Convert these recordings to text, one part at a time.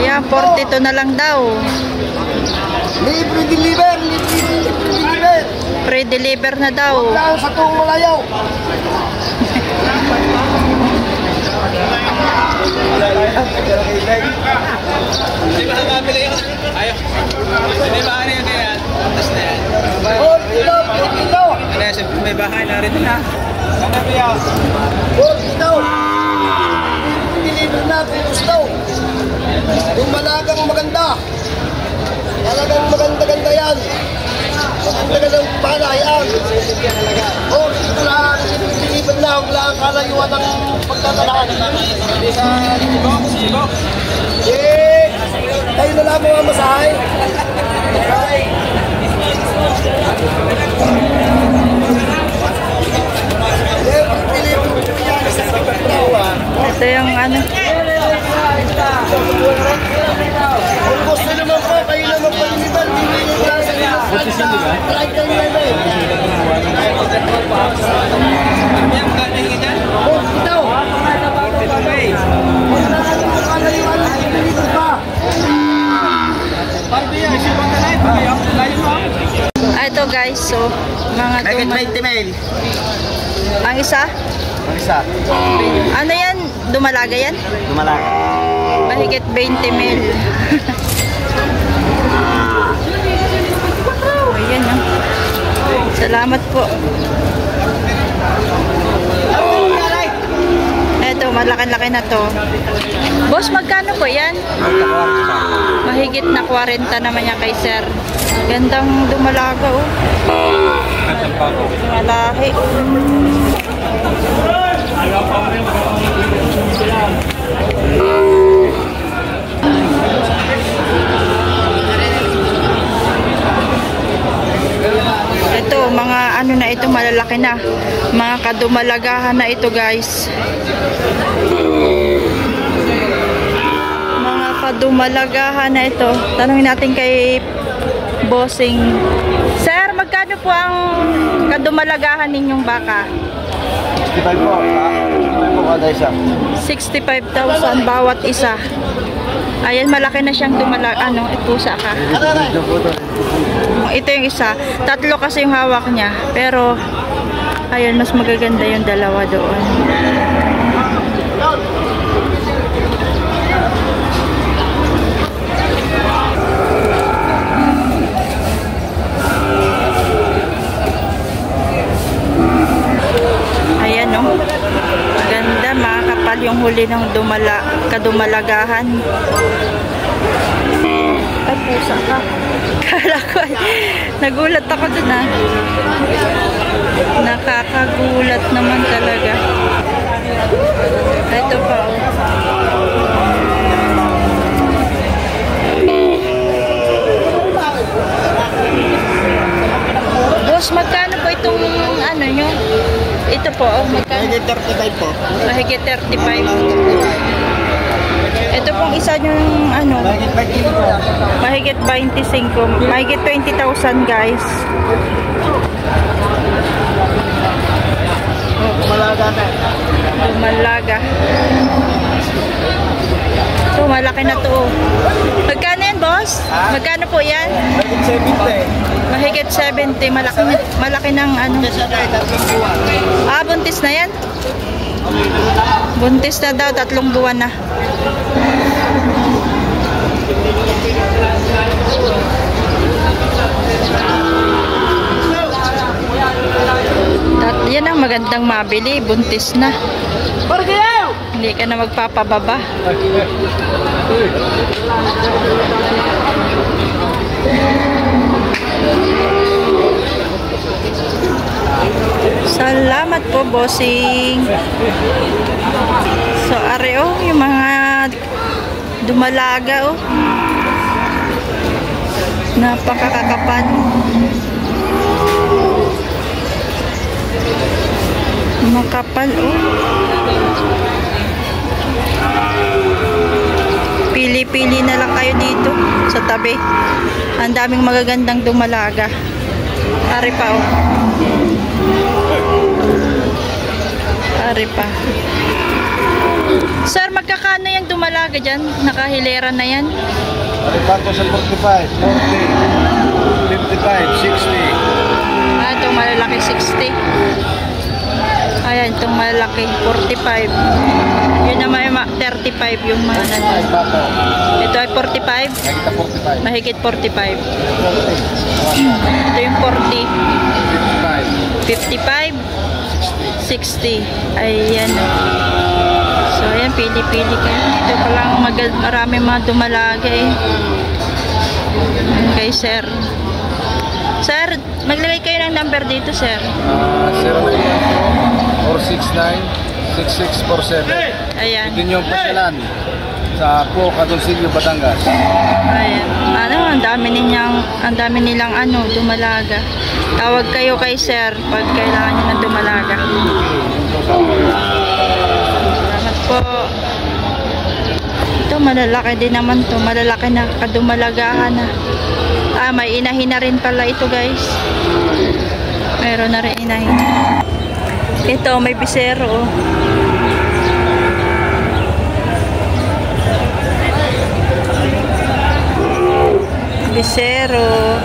Ayan, 42 na lang daw. Libre deliver, Pre-deliver na daw. Huwag lang sa tuong malayaw. Hindi ba mabili yun? Ayaw. Hindi ba ano yun yan? Tapos na yan. Oh, ito. May bahay na rin na. Ano ba yan? Oh, ito. Deliver natin gusto. Yung malagang maganda. Talagang maganda-ganda yan. Maganda-gandang panayan. Oh, ito lang. Deliver na. Huwag lang kalayuan ng pagtatalaan. Sigo. Eh, tayo na lang mga masahay. Ito yung ano. Kung gusto naman po, kayo naman po yung iba. Ito guys, so mga ang isa? Ang isa. Ano yan? Dumalaga yan? Dumalaga. Mahigit 20 mil. Ayan oh. Salamat po. Eto, malaki-laki na to. Boss, magkano po yan? Mahigit na 40 naman yan kay sir. Gandang dumalaga oh. Malaki. Ito, mga ano na ito, malalaki na. Mga kadumalagahan na ito guys. Mga kadumalagahan na ito. Tanungin natin kay Bossing. Sir, magkano po ang kadumalagahan ninyong baka? 65 po. 65 po kada isa. 65,000 bawat isa. Ayan, malaki na siyang ano, pusa ka. Ito yung isa. Tatlo kasi yung hawak niya. Pero, ayan, mas magaganda yung dalawa doon. Ayan, no? Ganda, makakapal yung huli ng kadumalagahan. Ay, pusa ka. Kala ko, nagulat ako dun ah. Nakakagulat naman talaga. Ito pa oh. Boss, magkano po itong ano nyo? Ito po, oh, magkano? Mahigit 35 po. Mahigit 35. Ito pong isa yung ano, mahigit 25, mahigit 20,000 guys. Malaga na. Lumalaga. Ito, malaki na to. Magkano yan, boss? Magkano po yan? Mahigit 70. Mahigit 70. Malaki ng ano. Ah, buntis na yan? Buntis na daw, 3 buwan na. Yan ang magandang mabili, buntis na. Hindi ka na magpapababa. Salamat po, bossing. So, are oh, yung mga dumalaga oh. Napakakakapal. Makapal oh. Pili-pili na lang kayo dito sa tabi. Ang daming magagandang dumalaga. Ari pa oh. Ari pa. Sir, magkakano yung dumalaga dyan? Nakahilera na yan. Aripato sa 45, 40, 55, 60. Ah, itong malalaki 60. Ayan, itong malalaki 45. Yun naman yung 35 yung mga Ay, bato. Ito ay 45. Nakita 45. Mahigit 45. 40. Ito yung 40. 55. 55. 60. Ayan. So, ayan, pili-pili kayo. Dito pa lang marami mga dumalaga eh. Okay, sir. Sir, maglagay kayo ng number dito, sir. 091-469-6647. Ayan. Ito yung pasyalan sa Po, Cadolsillo, Batangas. Ayan. Ang dami nilang dumalaga. Tawag kayo kay sir pag kailangan nyo ng dumalaga. Salamat po. Ito, malalaki din naman to. Malalaki na kadumalagahan na. Ah, may inahin na rin pala ito, guys. Meron na rin inahin. Ito, may bisero. Oh. Bisero.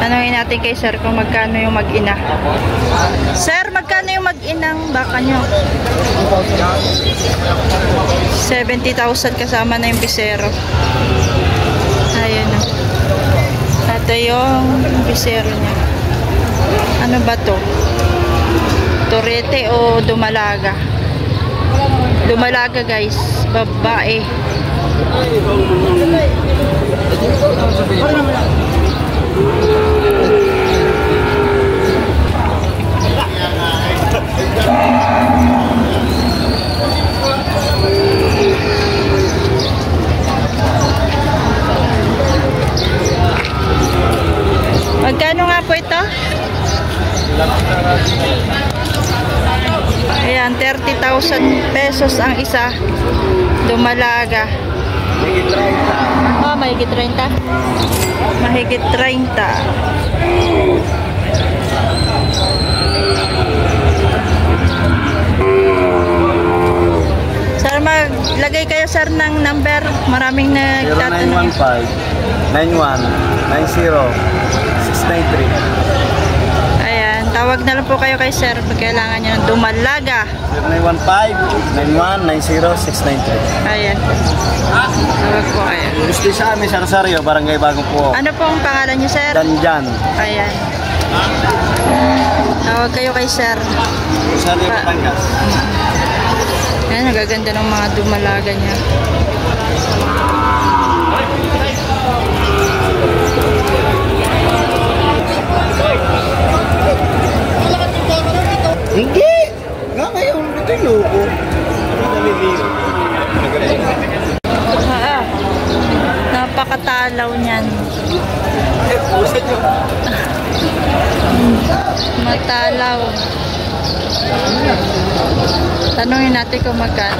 Tanungin natin kay sir kung magkano yung mag-ina. Sir, magkano yung mag-inang baka nyo? 70,000 kasama na yung bisero. Ayun o. Ito yung bisero niya. Ano ba to? Torete o dumalaga? Dumalaga, guys. Babae. Magkano nga po ito? Ayan, 30,000 pesos ang isa. Dumalaga. Oh, mahigit 30. Mahigit 30. Sir, maglagay kayo sir ng number. Maraming nagtatanong. 0915-91-90-693. Ayan, tawag na lang po kayo kay sir pag kailangan nyo ng dumalaga. 0915-91-90-693. Ayan. Tawag po kayo. Gusto sa amin sa Rosario, Barangay Bagong Po. Ano po ang pangalan nyo, sir? Danjan. Ayan. Tawag kayo kay sir. Rosario, Batangas. Ayan, nagaganda ng mga dumalaga niya. Hindi! Nga ngayon, ito yung logo. Napakatalaw niyan. Matalaw. Tanungin natin kung magkano.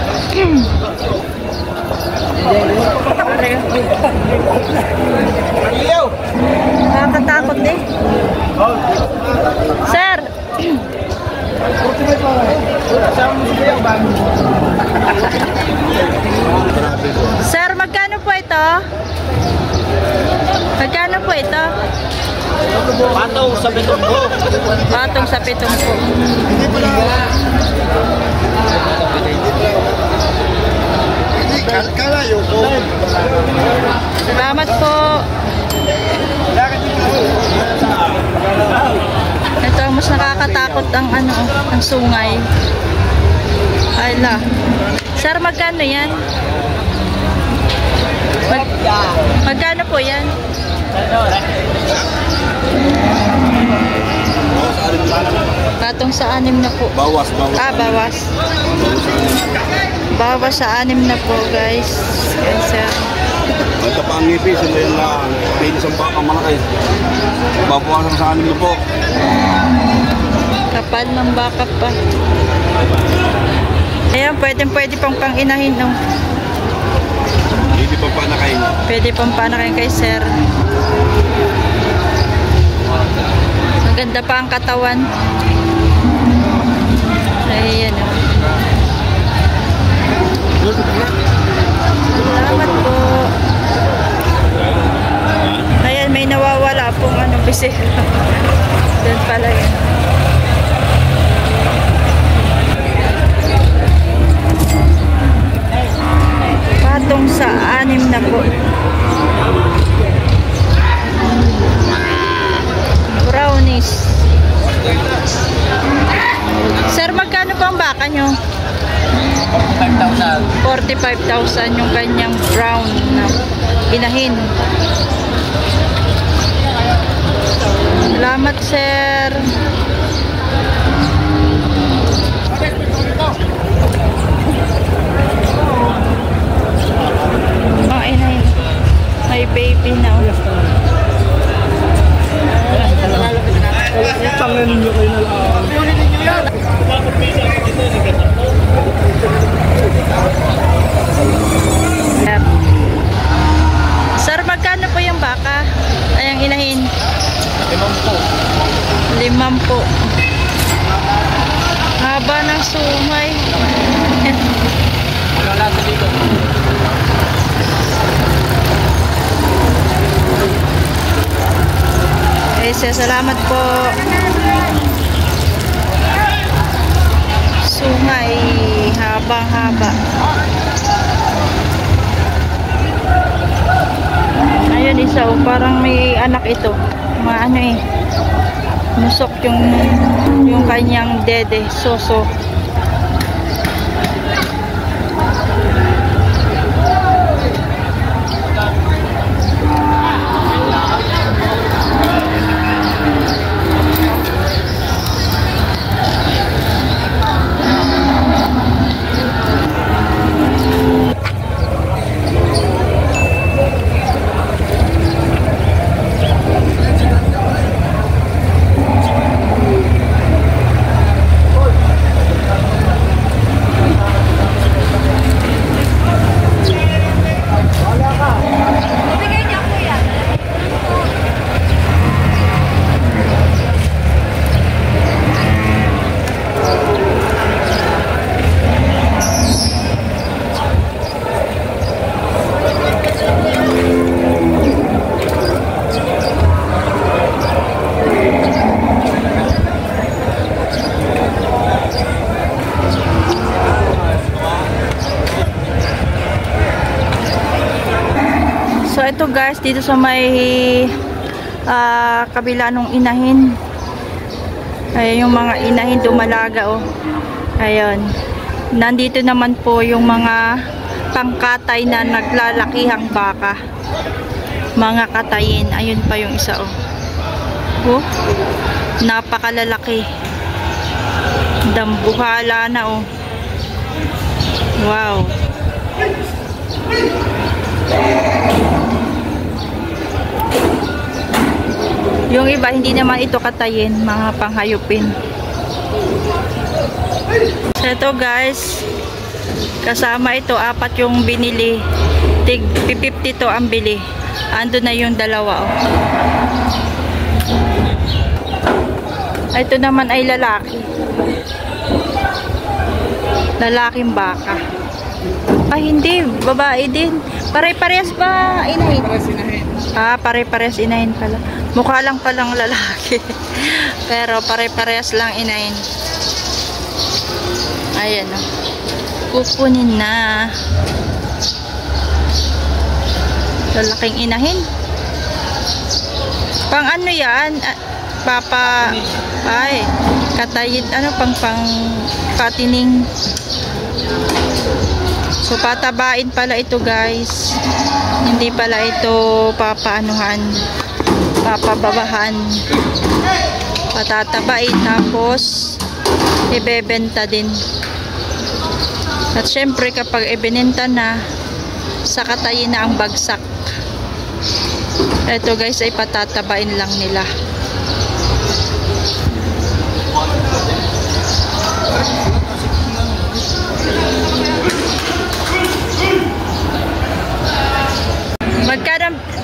Nakakatakot eh. Sir! Sir, magkano po ito? Magkano po ito? Patong sa Betonggo. Patong sa Betonggo. Kalayo ko. Salamat po. Ito ang mas nakakatakot ang ang sungay. Ayla. Sir, magkano yan? Magkano po yan? Patong sa 6 na po. Bawas. Ah, bawas. Bawas sa 6 na po, guys. Yes, sir. Ang tapang ngipis, ano yun lang. Pili sa baka malaki. Babawasan sa 6 na po. Kapal ng baka pa. Ayan, pwede pang pang-inahin, no? Hindi pa panakain. Pwede pang panakain kay sir. Maganda pa ang katawan. Ayan, oh. Salamat po. Ayan, may nawawala pong bisi. Doon pala yun. Patong sa 6 na po. Brownies. Sir, magkano po ang baka nyo? 45,000 yung kanyang brown na inahin. Salamat, sir. Oh, inahin. May baby na. Tanganin nyo kayo na lang. Sir, magkano po yung baka? Ay, ang inahin? 5 po. Haba ng sumay. Wala sa dito. Salamat po. Sungay, habang-haba. Ayun, isa parang may anak ito. Nusok yung kanyang dede, soso. So ito guys, dito sa may kabila nung inahin. Ay yung mga inahin dumalaga oh. Ayun. Nandito naman po yung mga pangkatay na naglalakihang baka. Mga katayin. Ayun pa yung isa oh. Oh. Napakalalaki. Dambuhala na oh. Wow. Yung iba hindi naman ito katayin, mga panghayupin. So ito guys, kasama ito 4 yung binili. Tig 50 to ang bili. Ando na yung dalawa oh. Ito naman ay lalaki. Lalaking baka. Ay hindi, babae din. Pare-parehas ba inahin? Pare-parehas inahin pala. Mukha lang palang lalaki. Pero pare-parehas lang inahin. Ayan o. Kukunin na. Lalaking inahin. Pang ano yan? Papa. Ay. Katayid. Ano pang patining. So patabain pala ito guys. Hindi pala ito papaanuhan. Papababahan. Patatabain tapos ibebenta din. At syempre kapag ibinenta na, sa katayin na ang bagsak. Ito guys ay patatabain lang nila.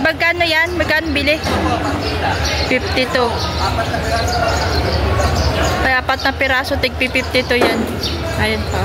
Magkano yan? Magkano bili? 52. Kaya 4 na piraso, tig 52 yan. Ayun pa.